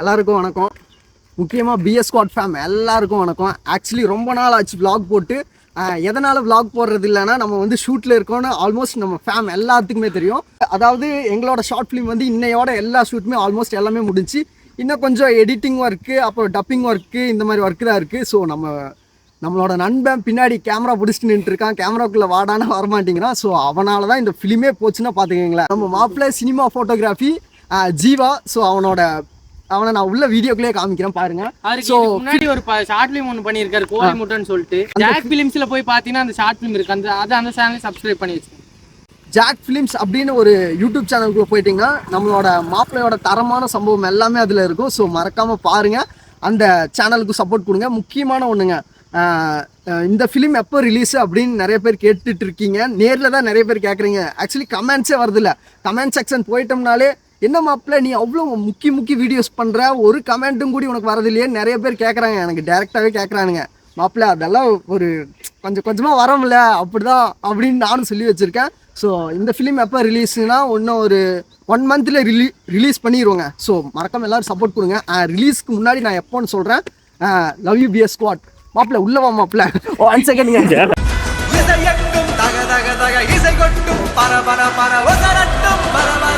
எல்லாருக்கும் வணக்கம். முக்கியமாக பிஎஸ் ஸ்குவாட் ஃபேம் எல்லாருக்கும் வணக்கம். ஆக்சுவலி ரொம்ப நாள் ஆச்சு விளாக் போட்டு. எதனால் விளாக் போடுறது இல்லைன்னா நம்ம வந்து ஷூட்டில் இருக்கோன்னு ஆல்மோஸ்ட் நம்ம ஃபேம் எல்லாத்துக்குமே தெரியும். அதாவது எங்களோட ஷார்ட் ஃபிலிம் வந்து இன்னையோட எல்லா ஷூட்டுமே ஆல்மோஸ்ட் எல்லாமே முடிஞ்சு. இன்னும் கொஞ்சம் எடிட்டிங் ஒர்க்கு, அப்புறம் டப்பிங் ஒர்க்கு, இந்த மாதிரி ஒர்க்கு தான் இருக்குது. ஸோ நம்மளோட நண்பன் பின்னாடி கேமரா பிடிச்சிட்டு நின்றுருக்கான். கேமராக்குள்ளே வாடானா வரமாட்டேங்கிறான். ஸோ அவனால தான் இந்த ஃபிலிமே போச்சுன்னா பார்த்துக்கங்களேன். நம்ம மாப்பிள்ளை சினிமா ஃபோட்டோகிராஃபி ஜீவா. ஸோ அவனை நான் உள்ள வீடியோக்குள்ளே காமிக்கிறேன் பாருங்க. ஸோ முன்னாடி ஒரு ஷார்ட் ஃபிலிம் ஒன்று பண்ணியிருக்காரு கோழி முட்டைன்னு சொல்லிட்டு. ஜாக் ஃபிலிம்ஸில் போய் பார்த்தீங்கன்னா அந்த ஷார்ட் ஃபிலிம் இருக்கு. அந்த சேனலை சப்ஸ்கிரைப் பண்ணி வச்சுக்கோங்க. ஜாக் ஃபிலிம்ஸ் அப்படின்னு ஒரு யூடியூப் சேனலுக்குள்ளே போயிட்டீங்கன்னா நம்மளோட மாப்பிள்ளையோட தரமான சம்பவம் எல்லாமே அதில் இருக்கும். ஸோ மறக்காமல் பாருங்கள், அந்த சேனலுக்கு சப்போர்ட் கொடுங்க. முக்கியமான ஒன்றுங்க, இந்த ஃபிலிம் எப்போ ரிலீஸு அப்படின்னு நிறைய பேர் கேட்டுட்டு இருக்கீங்க. நேரில் தான் நிறைய பேர் கேட்குறீங்க. ஆக்சுவலி கமெண்ட்ஸே வருதில்ல. கமெண்ட் செக்ஷன் போயிட்டோம்னாலே என்ன மாப்பிள்ள நீ அவ்வளோ முக்கிய வீடியோஸ் பண்ணுற, ஒரு கமெண்ட்டும் கூட உனக்கு வரதில்லையே நிறைய பேர் கேட்குறாங்க. எனக்கு டேரெக்டாகவே கேட்குறானுங்க, மாப்பிள்ள அதெல்லாம் ஒரு கொஞ்சமாக வரமில்ல அப்படிதான் அப்படின்னு நானும் சொல்லி வச்சுருக்கேன். ஸோ இந்த ஃபிலிம் எப்போ ரிலீஸ்னா இன்னும் ஒரு 1 மந்த்தில் ரிலீஸ் பண்ணிடுவோங்க. ஸோ மறக்காம எல்லோரும் சப்போர்ட் கொடுங்க. ரிலீஸ்க்கு முன்னாடி நான் எப்போன்னு சொல்கிறேன். Love you BS squad. மாப்பிள்ள உள்ளவா மாப்பிள்ள 1 செகண்ட். இசை கொட்டும் பர பர பர ஒசரட்டும் பர பர